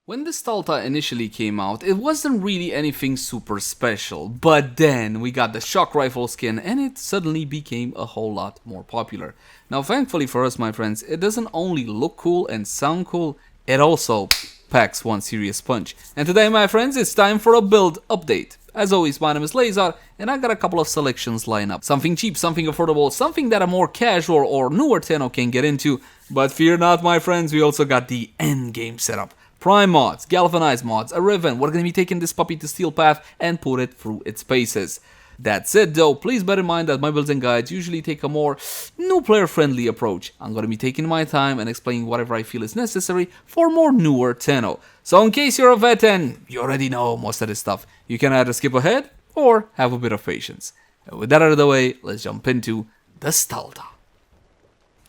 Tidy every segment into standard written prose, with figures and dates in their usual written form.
When the Stahlta initially came out, it wasn't really anything super special, but then we got the shock rifle skin and it suddenly became a whole lot more popular. Now thankfully for us, my friends, it doesn't only look cool and sound cool, it also packs one serious punch. And today, my friends, it's time for a build update. As always, my name is Leyzar, and I got a couple of selections lined up. Something cheap, something affordable, something that a more casual or newer Tenno can get into. But fear not, my friends, we also got the endgame setup. Prime mods, galvanized mods, a Riven. We're going to be taking this puppy to steel path and put it through its paces. That said though, please bear in mind that my builds and guides usually take a more new player friendly approach. I'm going to be taking my time and explaining whatever I feel is necessary for more newer Tenno. So in case you're a vet and you already know most of this stuff, you can either skip ahead or have a bit of patience. And with that out of the way, let's jump into the Stahlta.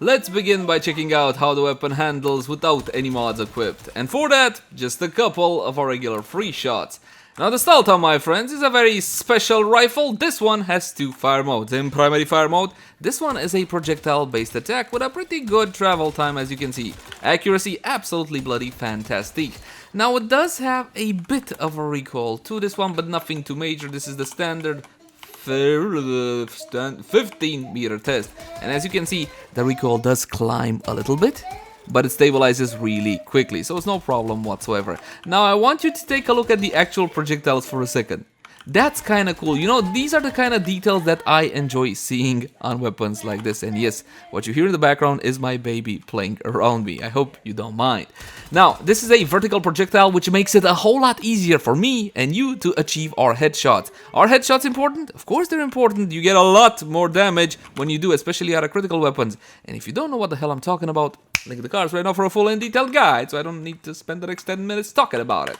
Let's begin by checking out how the weapon handles without any mods equipped, and for that, just a couple of our regular free shots. Now the Stahlta, my friends, is a very special rifle. This one has two fire modes. In primary fire mode, this one is a projectile based attack with a pretty good travel time, as you can see. Accuracy absolutely bloody fantastic. Now it does have a bit of a recoil to this one, but nothing too major. This is the standard 15 meter test, and as you can see, the recoil does climb a little bit, but it stabilizes really quickly, so it's no problem whatsoever. Now I want you to take a look at the actual projectiles for a second. That's kind of cool. You know, these are the kind of details that I enjoy seeing on weapons like this. And yes, what you hear in the background is my baby playing around me. I hope you don't mind. Now, this is a vertical projectile, which makes it a whole lot easier for me and you to achieve our headshots. Are headshots important? Of course they're important. You get a lot more damage when you do, especially out of critical weapons. And if you don't know what the hell I'm talking about, link in the cards right now for a full and detailed guide, so I don't need to spend the next 10 minutes talking about it.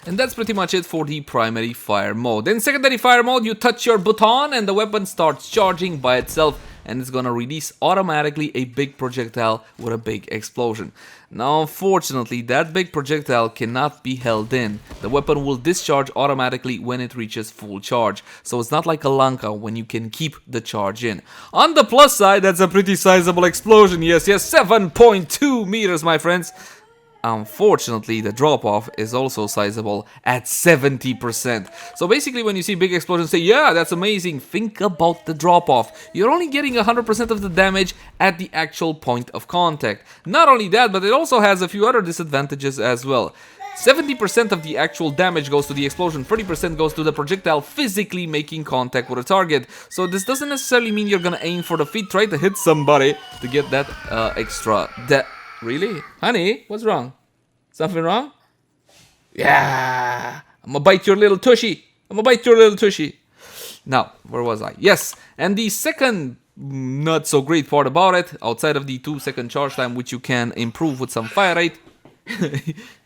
And that's pretty much it for the primary fire mode. In secondary fire mode, you touch your button and the weapon starts charging by itself, and it's gonna release automatically a big projectile with a big explosion. Now unfortunately, that big projectile cannot be held in. The weapon will discharge automatically when it reaches full charge, so it's not like a Lanka when you can keep the charge in. On the plus side, that's a pretty sizable explosion. Yes, 7.2 meters, my friends. Unfortunately, the drop-off is also sizable at 70%. So basically, when you see big explosions, say, yeah, that's amazing. Think about the drop-off. You're only getting 100% of the damage at the actual point of contact. Not only that, but it also has a few other disadvantages as well. 70% of the actual damage goes to the explosion, 30% goes to the projectile physically making contact with a target. So this doesn't necessarily mean you're gonna aim for the feet, try to hit somebody to get that extra. Really? Honey, what's wrong? Something wrong? Yeah! I'm gonna bite your little tushy! Now, where was I? Yes, and the second not so great part about it, outside of the 2-second charge time, which you can improve with some fire rate,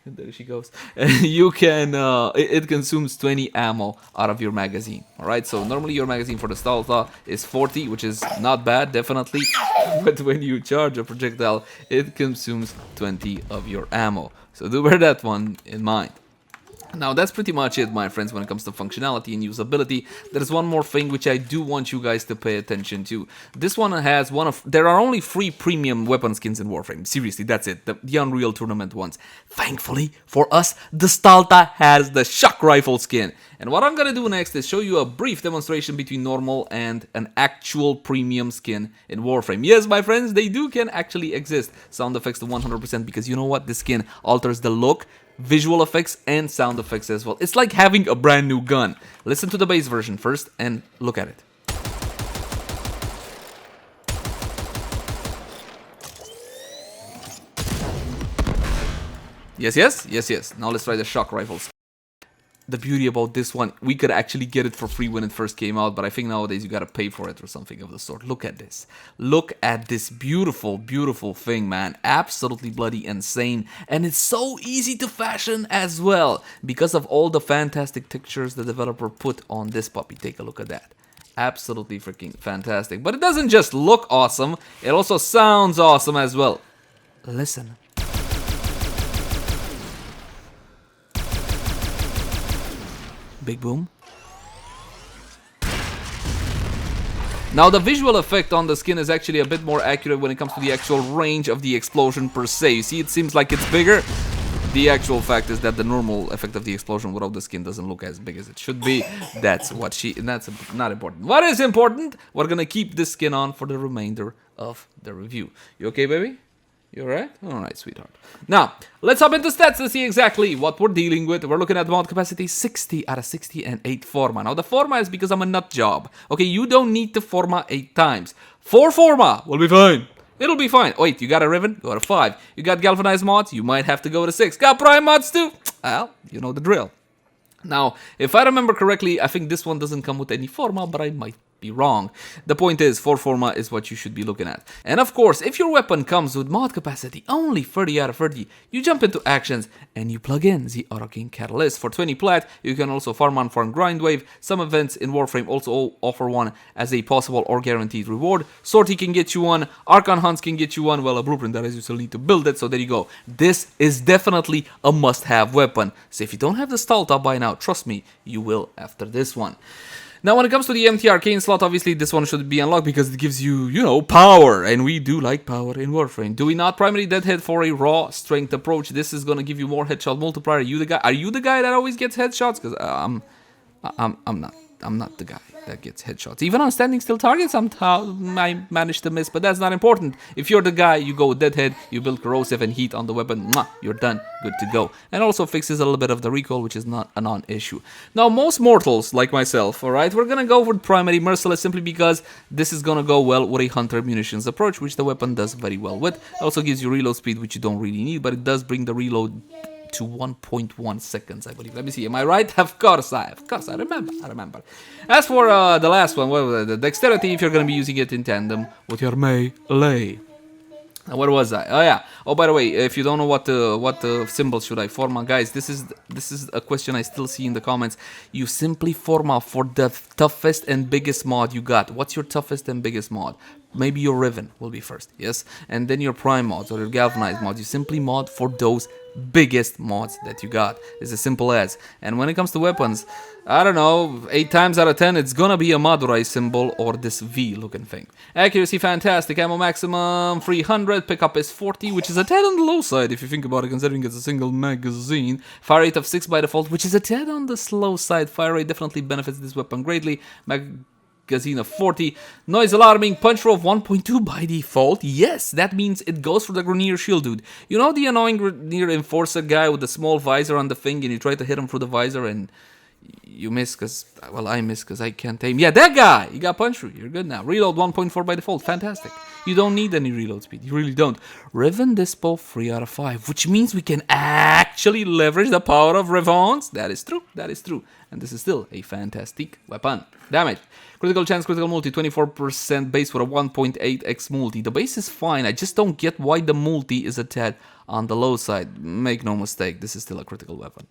there she goes. You can, it consumes 20 ammo out of your magazine. Alright, so normally your magazine for the Stahlta is 40, which is not bad, definitely. But when you charge a projectile, it consumes 20 of your ammo. So do bear that one in mind. Now that's pretty much it, my friends, when it comes to functionality and usability. There's one more thing which I do want you guys to pay attention to. This one has there are only 3 premium weapon skins in Warframe. Seriously, that's it. The Unreal Tournament ones. Thankfully for us, the Stahlta has the shock rifle skin. And what I'm gonna do next is show you a brief demonstration between normal and an actual premium skin in Warframe. Yes, my friends, they can actually exist. Sound effects to 100%, because you know what? This skin alters the look, visual effects, and sound effects as well. It's like having a brand new gun. Listen to the base version first and look at it. Yes. Now let's try the shock rifles. The beauty about this one, we could actually get it for free when it first came out, but I think nowadays you gotta pay for it or something of the sort. Look at this. Look at this beautiful, beautiful thing, man. Absolutely bloody insane. And it's so easy to fashion as well, because of all the fantastic textures the developer put on this puppy. Take a look at that. Absolutely freaking fantastic. But it doesn't just look awesome, it also sounds awesome as well. Listen. Big boom. Now the visual effect on the skin is actually a bit more accurate when it comes to the actual range of the explosion per se. You see, it seems like it's bigger, The actual fact is that the normal effect of the explosion without the skin doesn't look as big as it should be. That's not important. What is important? We're gonna keep this skin on for the remainder of the review. You okay, baby? You alright? Alright, sweetheart. Now, let's hop into stats to see exactly what we're dealing with. We're looking at mod capacity 60 out of 60 and 8 forma. Now, the forma is because I'm a nut job. Okay, you don't need to forma 8 times. 4 forma will be fine. It'll be fine. Wait, you got a Riven? Go to 5. You got galvanized mods? You might have to go to 6. Got prime mods too? Well, you know the drill. Now, if I remember correctly, I think this one doesn't come with any forma, but I might be wrong. The point is, 4 forma is what you should be looking at. And of course, if your weapon comes with mod capacity only 30 out of 30, you jump into actions and you plug in the Auto King Catalyst. For 20 plat, you can also farm on Farm Grind Wave. Some events in Warframe also offer one as a possible or guaranteed reward. Sortie can get you one, Archon Hunts can get you one, well, a blueprint that is you still need to build it, so there you go. This is definitely a must-have weapon. So if you don't have the Stahlta by now, trust me, you will after this one. Now, when it comes to the MT Arcane slot, obviously this one should be unlocked because it gives you, you know, power. And we do like power in Warframe. Do we not primary deadhead for a raw strength approach? This is going to give you more headshot multiplier. Are you the guy? Are you the guy that always gets headshots? Because I'm not. I'm not the guy that gets headshots. Even on standing still targets, I managed to miss, but that's not important. If you're the guy, you go with deadhead, you build corrosive and heat on the weapon, you're done, good to go. And also fixes a little bit of the recoil, which is not a non-issue. Now, most mortals, like myself, alright, we're gonna go with primary merciless simply because this is gonna go well with a hunter munitions approach, which the weapon does very well with. It also gives you reload speed, which you don't really need, but it does bring the reload to 1.1 seconds, I believe. Let me see. Am I right? Of course I remember. As for the last one, well, the dexterity, if you're going to be using it in tandem with your melee. Where was I? Oh yeah. Oh, by the way, if you don't know what symbols should I forma, guys, this is a question I still see in the comments. You simply forma for the toughest and biggest mod you got. What's your toughest and biggest mod? Maybe your Riven will be first, yes? And then your prime mods or your galvanized mods. You simply mod for those biggest mods that you got. It's as simple as. And when it comes to weapons, I don't know, 8 times out of 10 it's gonna be a Madurai symbol or this V looking thing. Accuracy fantastic, ammo maximum 300, pickup is 40, which is a tad on the low side if you think about it, considering it's a single magazine. Fire rate of 6 by default, which is a tad on the slow side. Fire rate definitely benefits this weapon greatly. Magazine of 40, noise alarming, punch roll of 1.2 by default. Yes, that means it goes for the Grenier shield, dude. You know the annoying Grenier enforcer guy with the small visor on the thing, and you try to hit him through the visor and you miss because, well, I miss because I can't aim. Yeah, that guy! You got punch through. You're good now. Reload 1.4 by default. Fantastic. You don't need any reload speed. You really don't. Riven Dispo 3 out of 5, which means we can actually leverage the power of Rivons. That is true. That is true. And this is still a fantastic weapon. Damage. Critical chance, critical multi, 24% base with a 1.8x multi. The base is fine. I just don't get why the multi is a tad on the low side. Make no mistake, this is still a critical weapon.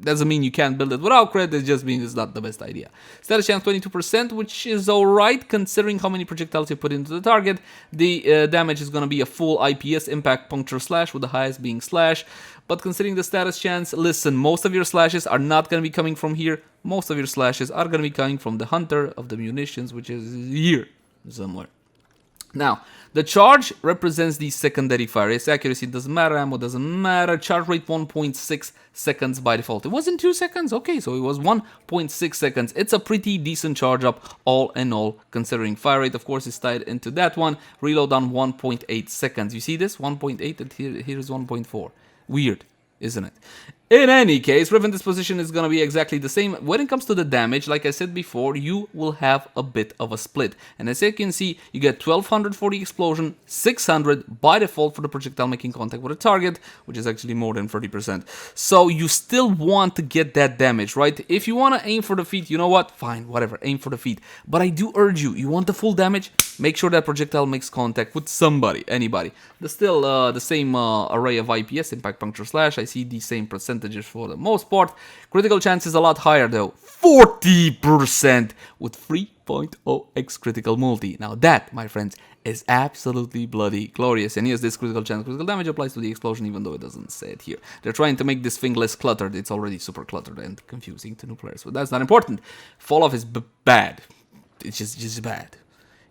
Doesn't mean you can't build it without crit, it just means it's not the best idea. Status chance 22%, which is alright considering how many projectiles you put into the target. The damage is going to be a full IPS, impact, puncture, slash, with the highest being slash. But considering the status chance, listen, most of your slashes are not going to be coming from here. Most of your slashes are going to be coming from the hunter of the munitions, which is here somewhere. Now, the charge represents the secondary fire. Its accuracy doesn't matter, ammo doesn't matter. Charge rate 1.6 seconds by default. It wasn't 2 seconds? Okay, so it was 1.6 seconds. It's a pretty decent charge up, all in all, considering fire rate, of course, is tied into that one. Reload on 1.8 seconds. You see this? 1.8 and here's 1.4. Weird, isn't it? In any case, Riven disposition is going to be exactly the same. When it comes to the damage, like I said before, you will have a bit of a split. And as you can see, you get 1200 for the explosion, 600 by default for the projectile making contact with a target, which is actually more than 30%. So you still want to get that damage, right? If you want to aim for the feet, you know what? Fine, whatever, aim for the feet. But I do urge you, you want the full damage? Make sure that projectile makes contact with somebody, anybody. There's still the same array of IPS, impact, puncture, slash. I see the same percentages for the most part. Critical chance is a lot higher though, 40% with 3.0x critical multi. Now that, my friends, is absolutely bloody glorious. And yes, this critical chance, critical damage applies to the explosion, even though it doesn't say it here. They're trying to make this thing less cluttered. It's already super cluttered and confusing to new players, but that's not important. Fall off is bad. It's just bad.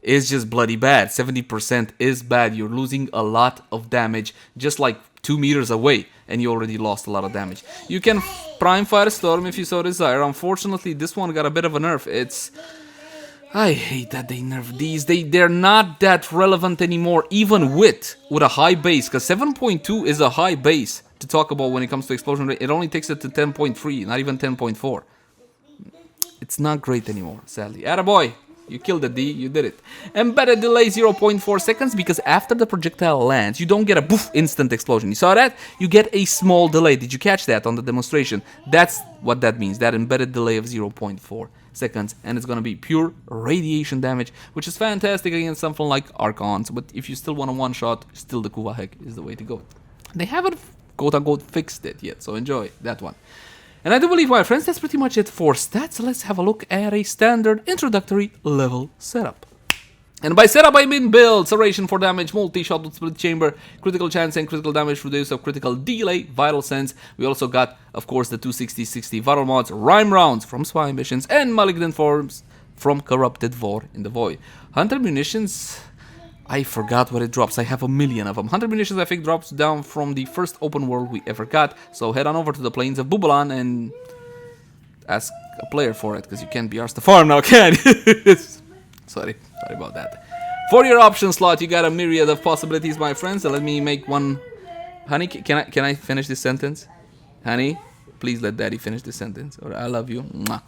It's just bloody bad. 70% is bad. You're losing a lot of damage, just like 2 meters away, and you already lost a lot of damage. You can Prime Firestorm if you so desire. Unfortunately, this one got a bit of a nerf. I hate that they nerf these. They're not that relevant anymore, even with a high base, because 7.2 is a high base to talk about when it comes to explosion rate. It only takes it to 10.3, not even 10.4. It's not great anymore, sadly. Attaboy! You killed it, D. You did it. Embedded delay 0.4 seconds, because after the projectile lands, you don't get a boof instant explosion. You saw that? You get a small delay. Did you catch that on the demonstration? That's what that means. That embedded delay of 0.4 seconds. And it's going to be pure radiation damage, which is fantastic against something like Archons. But if you still want a one-shot, still the Kuvahek is the way to go. They haven't, quote-unquote, fixed it yet, so enjoy that one. And I do believe, my friends, that's pretty much it for stats. Let's have a look at a standard introductory level setup. And by setup, I mean build. Serration for damage, multi-shot with split chamber, critical chance and critical damage through the use of critical delay, vital sense. We also got, of course, the 260-60 vital mods, rhyme rounds from spy missions, and malignant forms from corrupted Vor in the void. Hunter munitions, I forgot what it drops. I have a million of them. 100 munitions, I think, drops down from the first open world we ever got. So head on over to the plains of Bubalan and ask a player for it, because you can't be arsed to farm now, can you? Sorry about that. For your option slot, you got a myriad of possibilities, my friends. So let me make one. Honey, can I finish this sentence? Honey, please let daddy finish this sentence. Or I love you. Mwah.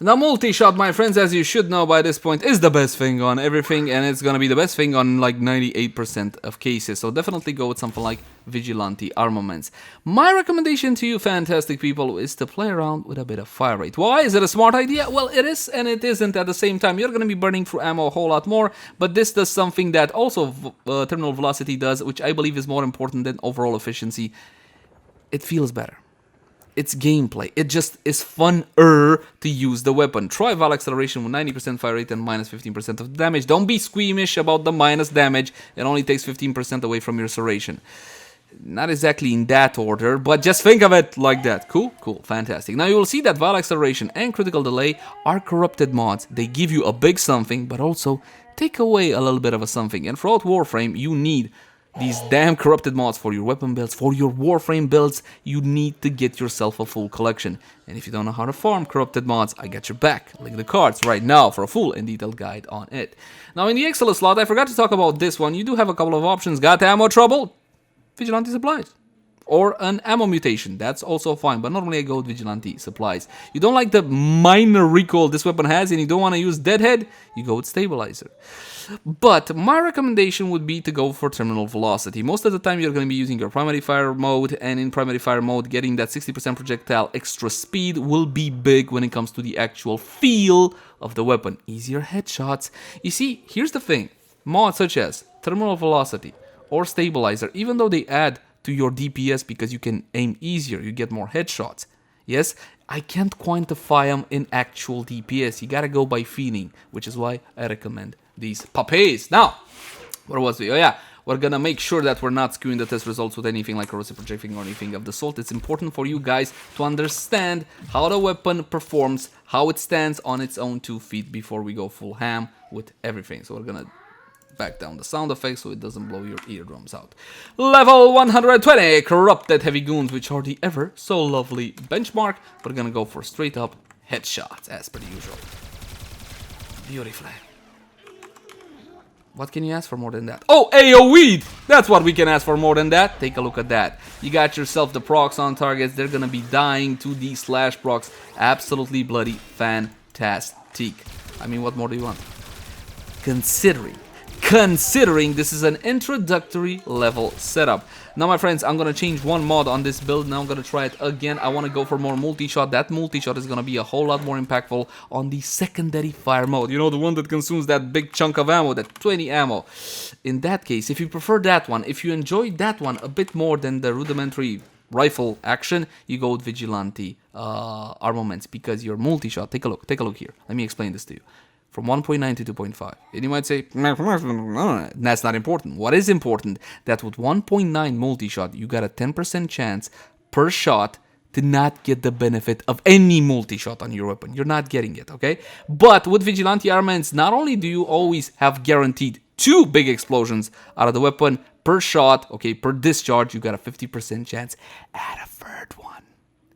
Now, multi-shot, my friends, as you should know by this point, is the best thing on everything, and it's gonna be the best thing on like 98% of cases. So definitely go with something like Vigilante Armaments. My recommendation to you, fantastic people, is to play around with a bit of fire rate. Why? Is it a smart idea? Well, it is and it isn't at the same time. You're gonna be burning through ammo a whole lot more, but this does something that also terminal velocity does, which I believe is more important than overall efficiency. It feels better. It's gameplay. It just is fun-er to use the weapon. Try Val Acceleration with 90% fire rate and minus 15% of damage. Don't be squeamish about the minus damage. It only takes 15% away from your Serration. Not exactly in that order, but just think of it like that. Cool? Cool. Fantastic. Now you will see that Val Acceleration and Critical Delay are corrupted mods. They give you a big something, but also take away a little bit of a something. And throughout Warframe, you need these damn corrupted mods for your weapon builds, for your Warframe builds. You need to get yourself a full collection. And if you don't know how to farm corrupted mods, I got your back. Link the cards right now for a full and detailed guide on it. Now in the Excellent slot, I forgot to talk about this one. You do have a couple of options. Got ammo trouble? Vigilante Supplies. Or an ammo mutation, that's also fine, but normally I go with Vigilante Supplies. You don't like the minor recoil this weapon has and you don't want to use Deadhead, you go with Stabilizer. But my recommendation would be to go for Terminal Velocity. Most of the time you're going to be using your Primary Fire mode, and in Primary Fire mode getting that 60% projectile extra speed will be big when it comes to the actual feel of the weapon. Easier headshots. You see, here's the thing, mods such as Terminal Velocity or Stabilizer, even though they add to your DPS because you can aim easier, you get more headshots. Yes, I can't quantify them in actual DPS. You gotta go by feeling, which is why I recommend these puppies. Now, where was we? Oh yeah, we're gonna make sure that we're not skewing the test results with anything like corrosive projecting or anything of the sort. It's important for you guys to understand how the weapon performs, how it stands on its own 2 feet before we go full ham with everything. So we're gonna back down the sound effects so it doesn't blow your eardrums out. Level 120, Corrupted Heavy Goons, which are the ever so lovely benchmark. We're gonna go for straight up headshots as per usual. Beautifully. What can you ask for more than that? Oh, AoE! That's what we can ask for more than that. Take a look at that. You got yourself the procs on targets. They're gonna be dying to these slash procs. Absolutely bloody fantastic. I mean, what more do you want? Considering this is an introductory level setup. Now, my friends, I'm gonna change one mod on this build. Now I'm gonna try it again. I want to go for more multi-shot. That multi-shot is gonna be a whole lot more impactful on the secondary fire mode. You know, the one that consumes that big chunk of ammo, that 20 ammo. In that case, if you prefer that one, if you enjoy that one a bit more than the rudimentary rifle action, you go with Vigilante Armaments, because your multi-shot, take a look here. Let me explain this to you. From 1.9 to 2.5. And you might say, that's not important. What is important, that with 1.9 multi-shot, you got a 10% chance per shot to not get the benefit of any multi-shot on your weapon. You're not getting it, okay? But with Vigilante armaments, not only do you always have guaranteed 2 big explosions out of the weapon per shot, okay, per discharge, you got a 50% chance at a 3rd one.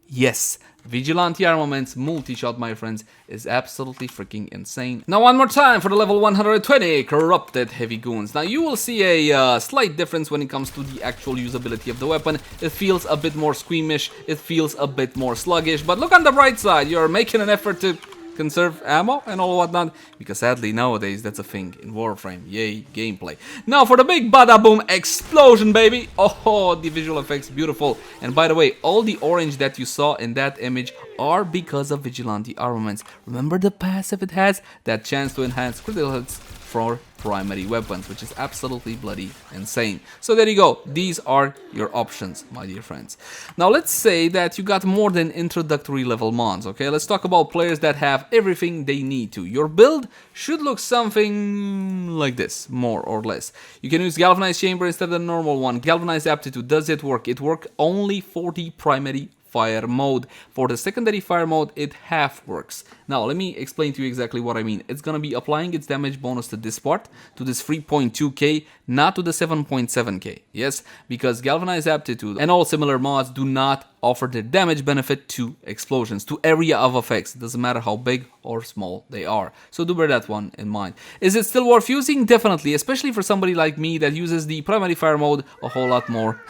Yes, Vigilante armaments multi-shot, my friends, is absolutely freaking insane. Now one more time for the level 120 corrupted heavy goons. Now you will see a slight difference when it comes to the actual usability of the weapon. It feels a bit more squeamish, it feels a bit more sluggish, but look on the bright side, you're making an effort to conserve ammo and all whatnot, because sadly nowadays that's a thing in Warframe. Yay, gameplay. Now for the big bada boom explosion, baby. Oh, the visual effects, beautiful. And by the way, all the orange that you saw in that image are because of Vigilante armaments. Remember the passive it has? That chance to enhance critical hits for primary weapons, which is absolutely bloody insane. So there you go. These are your options, my dear friends. Now let's say that you got more than introductory level mons, okay? Let's talk about players that have everything they need to. Your build should look something like this, more or less. You can use Galvanized Chamber instead of the normal one. Galvanized Aptitude, does it work? It works only for the primary fire mode. For the secondary fire mode, it half works. Now let me explain to you exactly what I mean. It's gonna be applying its damage bonus to this part, to this 3.2k, not to the 7.7k. Yes, because Galvanized Aptitude and all similar mods do not offer the damage benefit to explosions, to area of effects. It doesn't matter how big or small they are. So do bear that one in mind. Is it still worth using? Definitely, especially for somebody like me that uses the primary fire mode a whole lot more.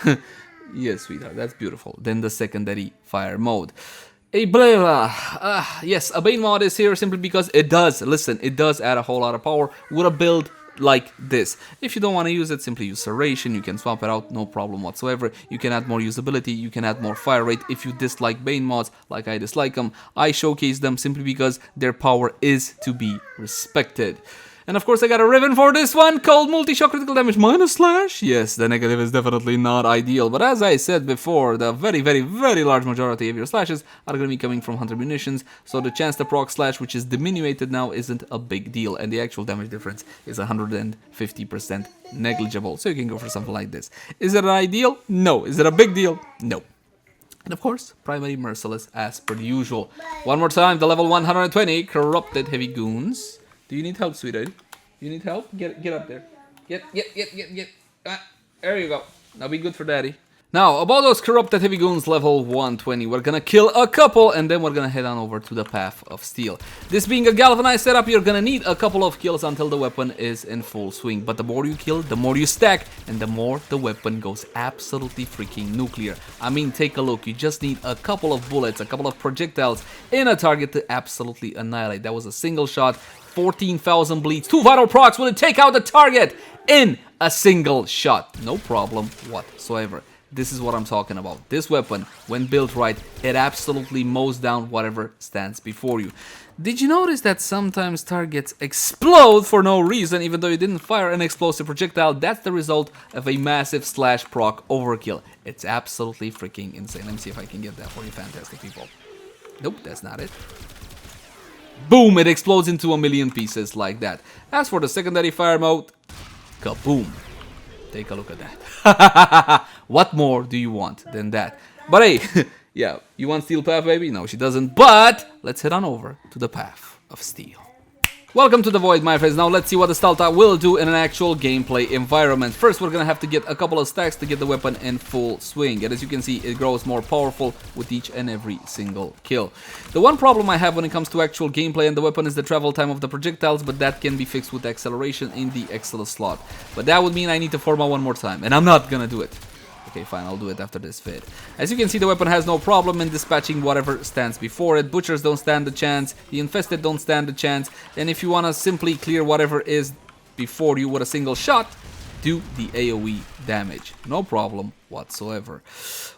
Yes, sweetheart, that's beautiful. Then the secondary fire mode. Yes, a Bane mod is here simply because it does, listen, it does add a whole lot of power with a build like this. If you don't want to use it, simply use Serration. You can swap it out, no problem whatsoever. You can add more usability, you can add more fire rate. If you dislike Bane mods, like I dislike them, I showcase them simply because their power is to be respected. And of course I got a Riven for this one called Multi-Shock Critical Damage minus slash. Yes, the negative is definitely not ideal, but as I said before, the very large majority of your slashes are going to be coming from Hunter Munitions, so the chance to proc slash, which is diminuted now, isn't a big deal, and the actual damage difference is 150% negligible, so you can go for something like this. Is it an ideal? No. Is it a big deal? No. And of course, primary merciless as per usual. One more time, the level 120 corrupted heavy goons. Do you need help, sweetheart? You need help? Get up there. Get. There you go. Now be good for daddy. Now, about those corrupted heavy goons level 120, we're gonna kill a couple and then we're gonna head on over to the Path of Steel. This being a galvanized setup, you're gonna need a couple of kills until the weapon is in full swing. But the more you kill, the more you stack, and the more the weapon goes absolutely freaking nuclear. I mean, take a look. You just need a couple of bullets, a couple of projectiles in a target to absolutely annihilate. That was a single shot. 14,000 bleeds, 2 vital procs will take out the target in a single shot. No problem whatsoever. This is what I'm talking about. This weapon, when built right, it absolutely mows down whatever stands before you. Did you notice that sometimes targets explode for no reason, even though you didn't fire an explosive projectile? That's the result of a massive slash proc overkill. It's absolutely freaking insane. Let me see if I can get that for you fantastic people. Nope, that's not it. Boom, it explodes into a million pieces like that. As for the secondary fire mode, kaboom. Take a look at that. What more do you want than that? But hey, yeah, you want Steel Path, baby? No, she doesn't. But let's head on over to the Path of Steel. Welcome to the Void, my friends. Now let's see what the Stahlta will do in an actual gameplay environment. First, we're gonna have to get a couple of stacks to get the weapon in full swing. And as you can see, it grows more powerful with each and every single kill. The one problem I have when it comes to actual gameplay and the weapon is the travel time of the projectiles, but that can be fixed with acceleration in the Excel slot. But that would mean I need to format one more time, and I'm not gonna do it. Okay, fine, I'll do it after this vid. As you can see, the weapon has no problem in dispatching whatever stands before it. Butchers don't stand a chance, the infested don't stand a chance, and if you want to simply clear whatever is before you with a single shot, do the AoE damage. No problem whatsoever.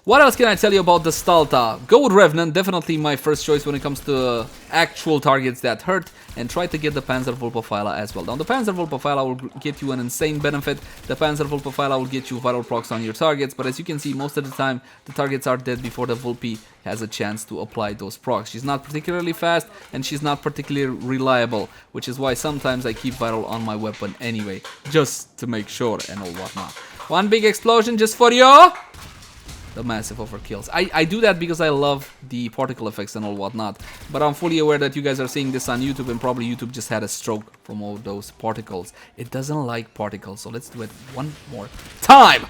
What else can I tell you about the Stahlta? Go with Revenant, definitely my first choice when it comes to actual targets that hurt, and try to get the Panzerwulpefeile as well. Now the Panzerwulpefeile will get you an insane benefit. The Panzerwulpefeile will get you vital procs on your targets, but as you can see, most of the time the targets are dead before the Vulpi has a chance to apply those procs. She's not particularly fast and she's not particularly reliable, which is why sometimes I keep vital on my weapon anyway, just to make sure and all whatnot. One big explosion just for you. the massive overkills. I do that because I love the particle effects and all whatnot, but I'm fully aware that you guys are seeing this on YouTube and probably YouTube just had a stroke from all those particles. It doesn't like particles, so let's do it one more time.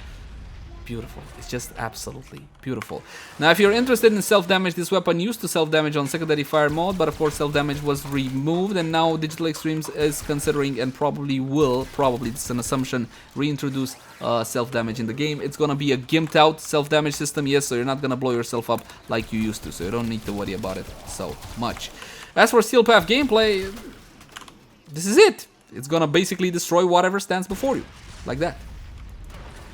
Beautiful. It's just absolutely beautiful. Now, if you're interested in self-damage, this weapon used to self-damage on secondary fire mode, but of course self-damage was removed, and now Digital Extremes is considering and probably will, this is an assumption, reintroduce self-damage in the game. It's gonna be a gimped out self-damage system, yes, so you're not gonna blow yourself up like you used to, so you don't need to worry about it so much. As for Steel Path gameplay, this is it. It's gonna basically destroy whatever stands before you, like that.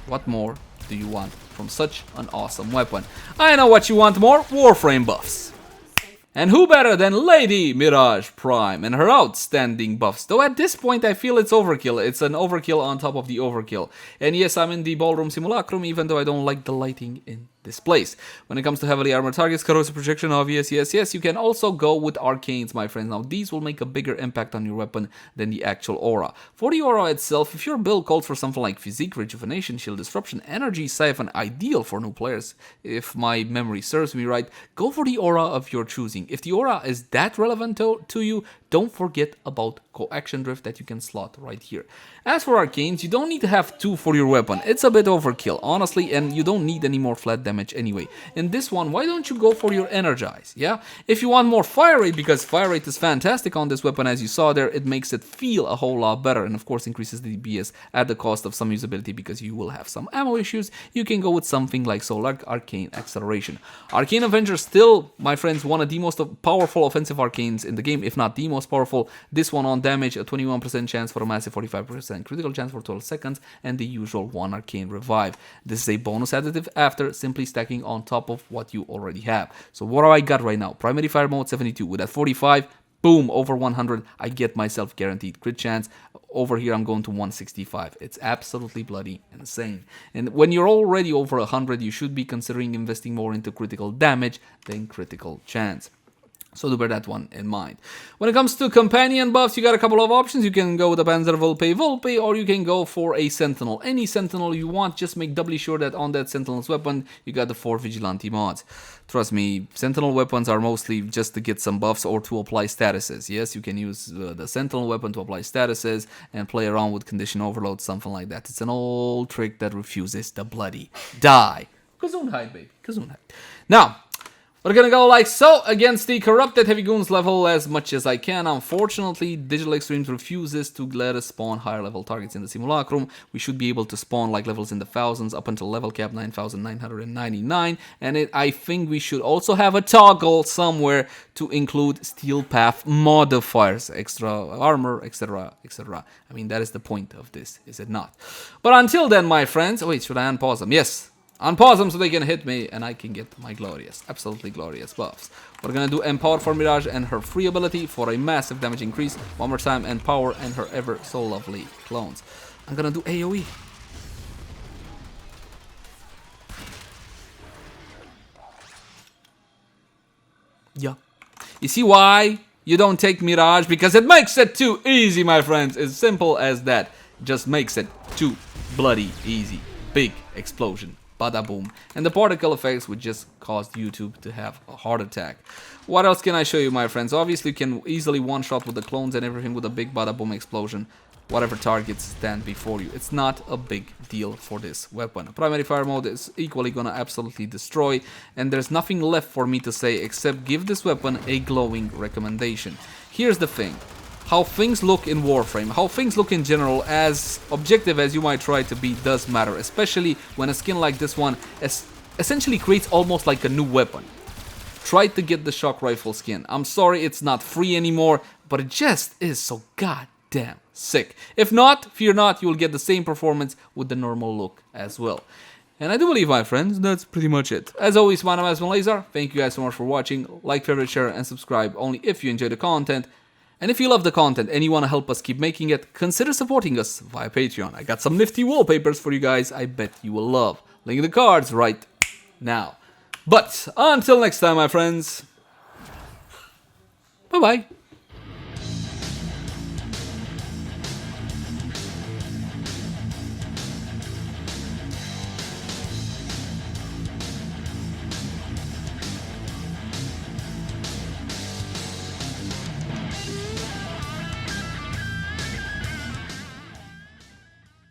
What more do you want from such an awesome weapon? I know what you want more, Warframe buffs. And who better than Lady Mirage Prime and her outstanding buffs. Though at this point I feel it's overkill. It's an overkill on top of the overkill. And yes, I'm in the ballroom simulacrum, even though I don't like the lighting in this place. When it comes to heavily armored targets, corrosive projection, obvious, yes. You can also go with arcanes, my friends. Now, these will make a bigger impact on your weapon than the actual aura. For the aura itself, if your build calls for something like physique, rejuvenation, shield disruption, energy siphon, ideal for new players, if my memory serves me right, go for the aura of your choosing. If the aura is that relevant to you, don't forget about coaction drift that you can slot right here. As for arcanes, you don't need to have 2 for your weapon. It's a bit overkill, honestly, and you don't need any more flat damage anyway. In this one, why don't you go for your energize, yeah? If you want more fire rate, because fire rate is fantastic on this weapon, as you saw there, it makes it feel a whole lot better, and of course increases the DPS at the cost of some usability because you will have some ammo issues. You can go with something like Solar Arcane Acceleration. Arcane Avenger still, my friends, one of the most powerful offensive arcanes in the game, if not the most powerful. This one on damage, a 21% chance for a massive 45% critical chance for 12 seconds, and the usual 1 arcane revive. This is a bonus additive after simply stacking on top of what you already have. So what do I got right now? Primary fire mode 72 with that 45, boom, over 100, I get myself guaranteed crit chance. Over here I'm going to 165. It's absolutely bloody insane. And when you're already over 100, you should be considering investing more into critical damage than critical chance. So do bear that one in mind. When it comes to companion buffs, you got a couple of options. You can go with a Panzer Volpe, or you can go for a Sentinel. Any Sentinel you want, just make doubly sure that on that Sentinel's weapon, you got the 4 Vigilante mods. Trust me, Sentinel weapons are mostly just to get some buffs or to apply statuses. Yes, you can use the Sentinel weapon to apply statuses and play around with condition overload, something like that. It's an old trick that refuses the bloody die. Gesundheit, baby. Gesundheit. Now, we're gonna go like so against the corrupted heavy goons level as much as I can. Unfortunately, Digital Extremes refuses to let us spawn higher level targets in the simulacrum. We should be able to spawn like levels in the thousands up until level cap 9,999. And I think we should also have a toggle somewhere to include Steel Path modifiers, extra armor, etc, etc. I mean, that is the point of this, is it not? But until then, my friends, wait, should I unpause them? Yes. Unpause them so they can hit me and I can get my glorious, absolutely glorious buffs. We're gonna do Empower for Mirage and her free ability for a massive damage increase. One more time, and Power and her ever so lovely clones. I'm gonna do AoE. Yeah. You see why you don't take Mirage? Because it makes it too easy, my friends. As simple as that. Just makes it too bloody easy. Big explosion. Bada boom. And the particle effects would just cause YouTube to have a heart attack. What else can I show you, my friends? Obviously, you can easily one-shot with the clones and everything with a big bada boom explosion. Whatever targets stand before you. It's not a big deal for this weapon. Primary fire mode is equally gonna absolutely destroy. And there's nothing left for me to say except give this weapon a glowing recommendation. Here's the thing. How things look in Warframe, how things look in general, as objective as you might try to be, does matter. Especially when a skin like this one essentially creates almost like a new weapon. Try to get the shock rifle skin. I'm sorry it's not free anymore, but it just is so goddamn sick. If not, fear not, you will get the same performance with the normal look as well. And I do believe, my friends, that's pretty much it. As always, my name is Lazer. Thank you guys so much for watching. Like, favorite, share, and subscribe only if you enjoy the content. And if you love the content and you want to help us keep making it, consider supporting us via Patreon. I got some nifty wallpapers for you guys I bet you will love. Link in the cards right now. But until next time, my friends, bye-bye.